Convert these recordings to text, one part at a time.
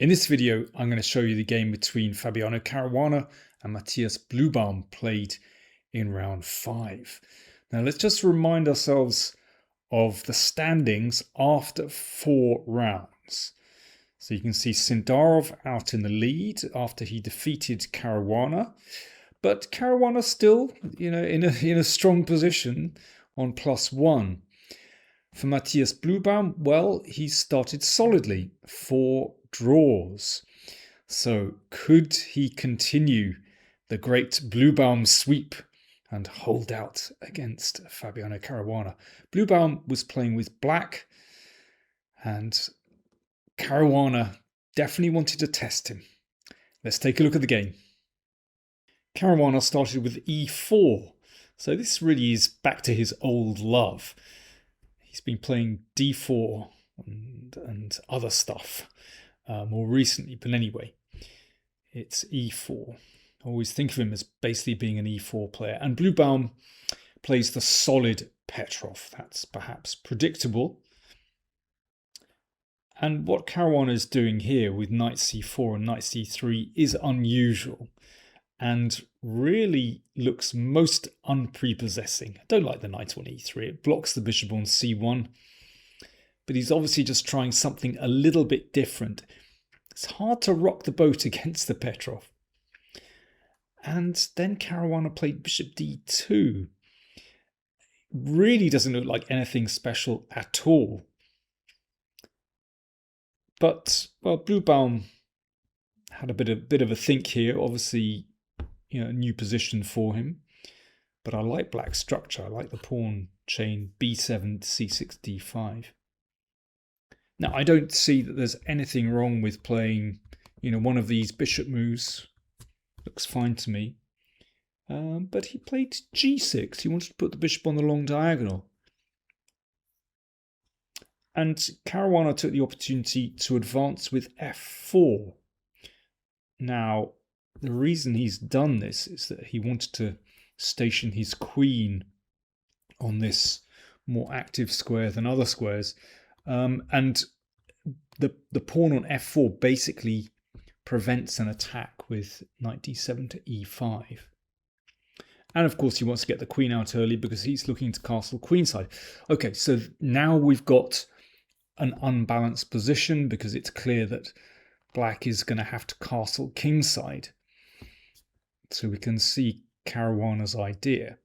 In this video, I'm going to show you the game between Fabiano Caruana and Matthias Bluebaum played in round 5. Now let's just remind ourselves of the standings after 4 rounds. So you can see Sindarov out in the lead after he defeated Caruana, but Caruana still, in a strong position on +1. For Matthias Bluebaum, well, he started solidly, 4 draws. So could he continue the great Bluebaum sweep and hold out against Fabiano Caruana? Bluebaum was playing with black, and Caruana definitely wanted to test him. Let's take a look at the game. Caruana started with e4, so this really is back to his old love. He's been playing d4 and other stuff more recently, but anyway, it's e4. I always think of him as basically being an e4 player. And Bluebaum plays the solid Petrov. That's perhaps predictable. And what Caruana is doing here with knight c4 and knight c3 is unusual and really looks most unprepossessing. I don't like the knight on e3. It blocks the bishop on c1. But he's obviously just trying something a little bit different. It's hard to rock the boat against the Petrov. And then Caruana played bishop d2. Really doesn't look like anything special at all. But, well, Bluebaum had a bit of a think here. Obviously, a new position for him. But I like black's structure. I like the pawn chain b7, c6, d5. Now, I don't see that there's anything wrong with playing, one of these bishop moves. Looks fine to me. But he played g6. He wanted to put the bishop on the long diagonal. And Caruana took the opportunity to advance with f4. Now, the reason he's done this is that he wanted to station his queen on this more active square than other squares. And the pawn on f4 basically prevents an attack with knight d7 to e5. And of course he wants to get the queen out early because he's looking to castle queenside. Okay, so now we've got an unbalanced position because it's clear that black is going to have to castle kingside. So we can see Caruana's idea.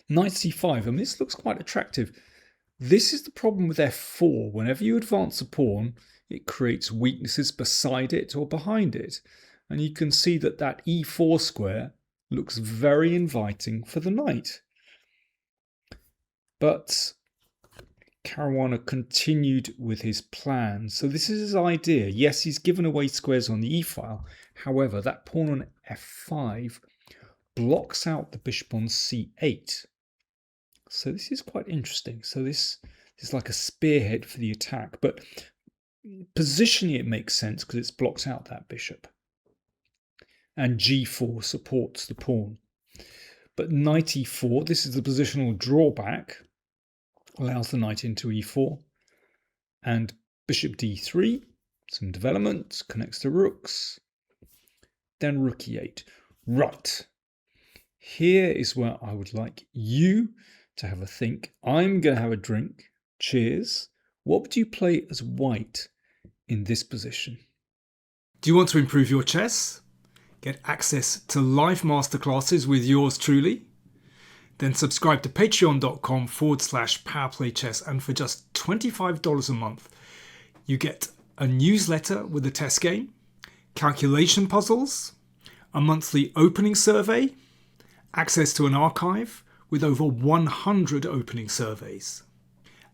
Knight c5, I mean, this looks quite attractive. This is the problem with f4. Whenever you advance a pawn, it creates weaknesses beside it or behind it. And you can see that that e4 square looks very inviting for the knight. But Caruana continued with his plan. So this is his idea. Yes, he's given away squares on the e-file. However, that pawn on f5 blocks out the bishop on c8. So this is quite interesting. So this is like a spearhead for the attack. But positionally it makes sense because it's blocked out that bishop. And g4 supports the pawn. But knight e4, this is the positional drawback, allows the knight into e4. And bishop d3, some development, connects to rooks. Then rook e8. Right. Here is where I would like you to have a think. I'm going to have a drink. Cheers. What would you play as white in this position? Do you want to improve your chess? Get access to live masterclasses with yours truly? Then subscribe to patreon.com/PowerPlayChess, and for just $25 a month, you get a newsletter with a test game, calculation puzzles, a monthly opening survey, access to an archive with over 100 opening surveys.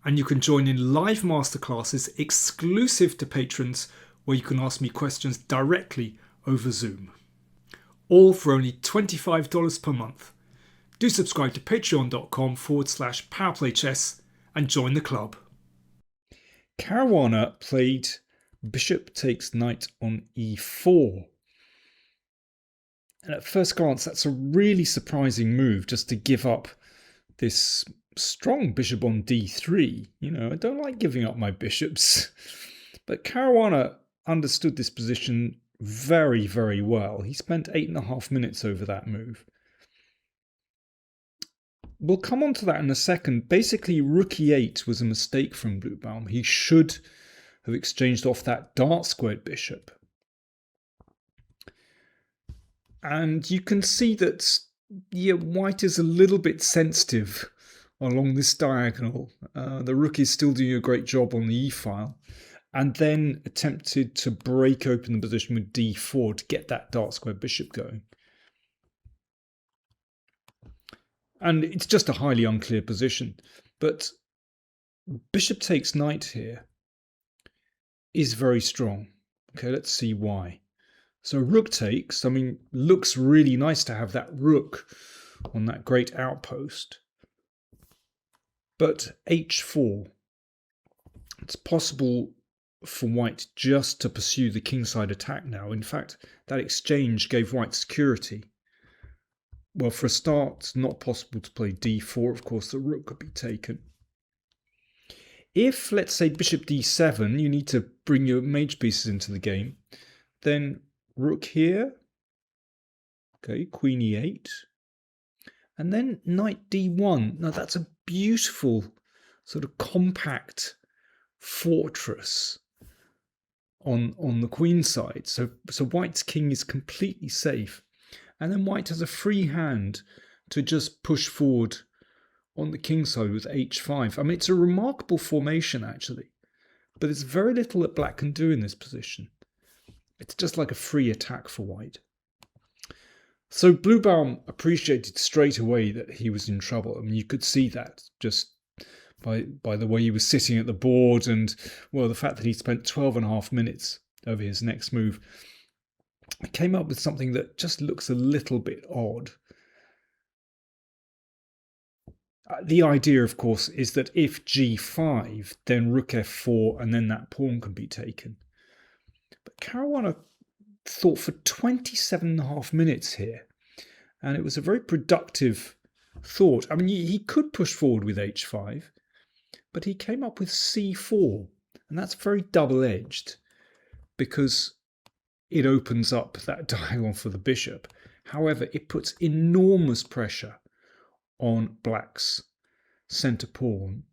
And you can join in live masterclasses exclusive to patrons where you can ask me questions directly over Zoom. All for only $25 per month. Do subscribe to patreon.com/PowerPlayChess and join the club. Caruana played bishop takes knight on e4. And at first glance, that's a really surprising move, just to give up this strong bishop on d3. I don't like giving up my bishops. But Caruana understood this position very, very well. He spent 8.5 minutes over that move. We'll come on to that in a second. Basically, rook e8 was a mistake from Bluebaum. He should have exchanged off that dart-squared bishop. And you can see that, yeah, white is a little bit sensitive along this diagonal. The rook is still doing a great job on the e-file, and then attempted to break open the position with d4 to get that dart-squared bishop going. And it's just a highly unclear position. But bishop takes knight here is very strong. Okay, let's see why. So rook takes, I mean, looks really nice to have that rook on that great outpost. But h4, it's possible for white just to pursue the kingside attack now. In fact, that exchange gave white security. Well, for a start, it's not possible to play d4. Of course, the rook could be taken. If, let's say, bishop d7, you need to bring your mage pieces into the game, then rook here, okay, queen e8, and then knight d1. Now, that's a beautiful sort of compact fortress on the queen side. So white's king is completely safe. And then white has a free hand to just push forward on the king side with h5. I mean, it's a remarkable formation, actually. But there's very little that black can do in this position. It's just like a free attack for white. So Bluebaum appreciated straight away that he was in trouble. I mean, you could see that just by the way he was sitting at the board and, well, the fact that he spent 12.5 minutes over his next move. I came up with something that just looks a little bit odd. The idea, of course, is that if g5, then rook f4, and then that pawn can be taken. But Caruana thought for 27.5 minutes here, and it was a very productive thought. I mean, he could push forward with h5, but he came up with c4, and that's very double-edged because it opens up that diagonal for the bishop. However, it puts enormous pressure on black's center pawn.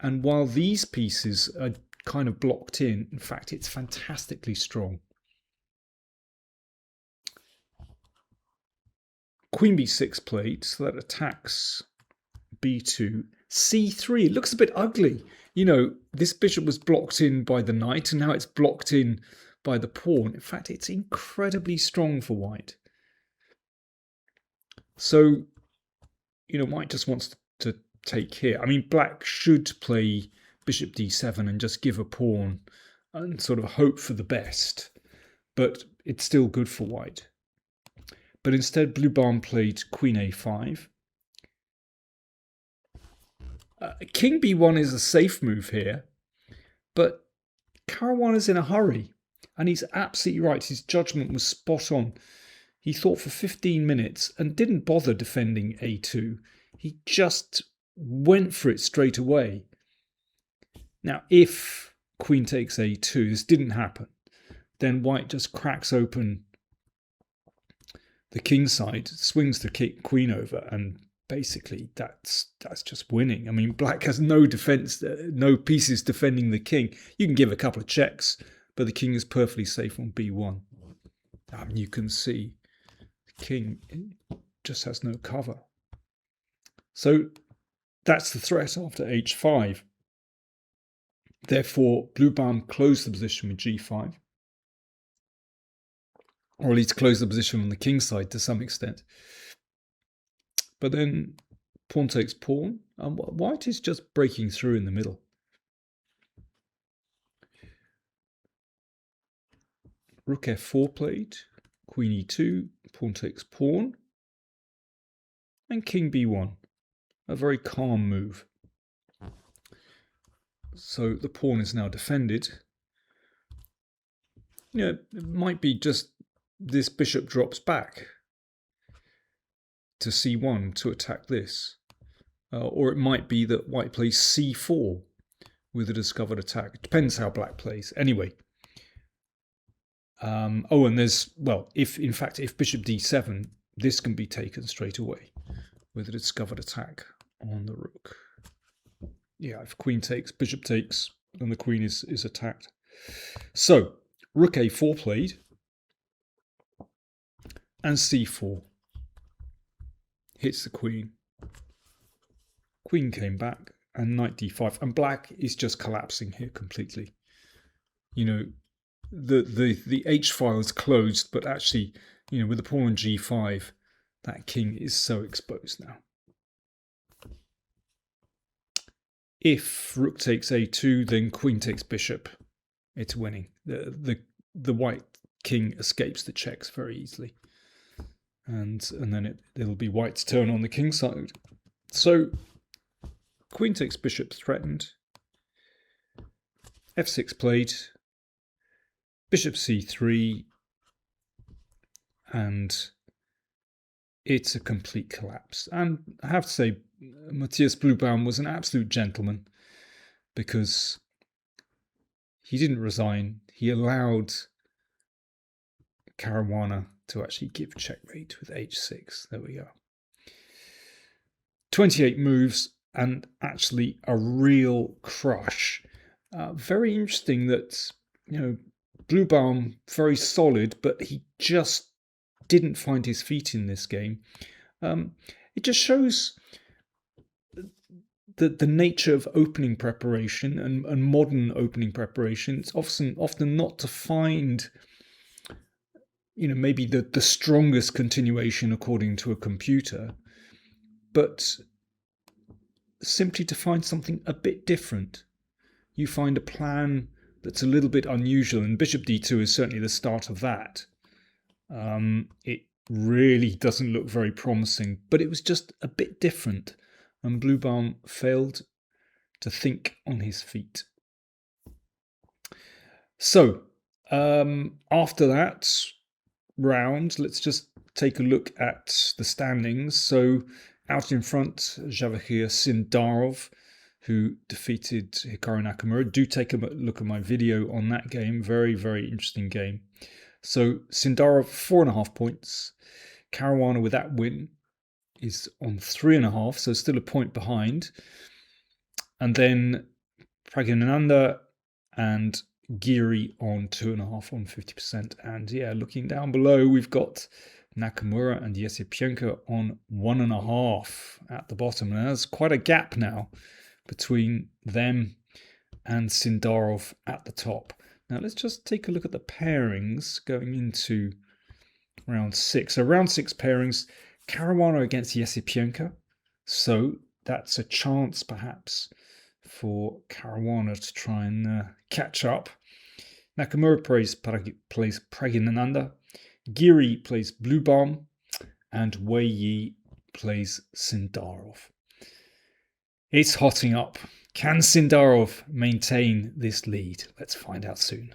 And while these pieces are kind of blocked in fact, it's fantastically strong. Queen b6 played, so that attacks b2. c3, it looks a bit ugly. You know, this bishop was blocked in by the knight, and now it's blocked in by the pawn. In fact, it's incredibly strong for white. So, you know, white just wants to take here. I mean, black should play bishop d7 and just give a pawn and sort of hope for the best. But it's still good for white. But instead, Bluebaum played queen a5. King b1 is a safe move here, but Caruana's in a hurry. And he's absolutely right. His judgment was spot on. He thought for 15 minutes and didn't bother defending a2. He just went for it straight away. Now, if queen takes a2, this didn't happen, then white just cracks open the king side, swings the queen over, and basically that's just winning. I mean, black has no defense, no pieces defending the king. You can give a couple of checks, but the king is perfectly safe on b1. I mean, you can see the king just has no cover. So that's the threat after h5. Therefore, Bluebaum closed the position with g5. Or at least closed the position on the king side to some extent. But then pawn takes pawn, and white is just breaking through in the middle. Rook f4 played, queen e2, pawn takes pawn, and king b1. A very calm move. So the pawn is now defended. You know, it might be just this bishop drops back to c1 to attack this. Or it might be that white plays c4 with a discovered attack. It depends how black plays. Anyway, Oh, and there's, well, if bishop d7, this can be taken straight away with a discovered attack on the rook. Yeah, if queen takes, bishop takes, and the queen is attacked. So, rook a4 played, and c4 hits the queen. Queen came back, and knight d5, and black is just collapsing here completely. You know, the H file is closed, but actually, you know, with the pawn on g5, that king is so exposed now. If rook takes a2, then queen takes bishop. It's winning. The white king escapes the checks very easily, and then it'll be white's turn on the king side. So queen takes bishop threatened. f6 played. Bishop c3, and it's a complete collapse. And I have to say, Matthias Bluebaum was an absolute gentleman, because he didn't resign. He allowed Caruana to actually give checkmate with h6. There we go. 28 moves, and actually a real crush. Very interesting that, you know, Bluebaum, very solid, but he just didn't find his feet in this game. It just shows the nature of opening preparation and modern opening preparation. It's often not to find, you know, maybe the strongest continuation according to a computer, but simply to find something a bit different. You find a plan that's a little bit unusual, and bishop d2 is certainly the start of that. It really doesn't look very promising, but it was just a bit different, and Bluebaum failed to think on his feet. So, after that round, let's just take a look at the standings. So, out in front, Javier Sindarov, who defeated Hikaru Nakamura. Do take a look at my video on that game. Very, very interesting game. So Sindarov, 4.5 points. Caruana with that win is on 3.5, so still a point behind. And then Pragyananda and Giri on 2.5 on 50%. And yeah, looking down below, we've got Nakamura and Yesepienko on 1.5 at the bottom. And there's quite a gap now between them and Sindarov at the top. Now let's just take a look at the pairings going into round 6. So round 6 pairings, Caruana against Yesepienko. So that's a chance perhaps for Caruana to try and catch up. Nakamura plays Pragyananda. Giri plays Bluebaum. And Wei Yi plays Sindarov. It's hotting up. Can Sindarov maintain this lead? Let's find out soon.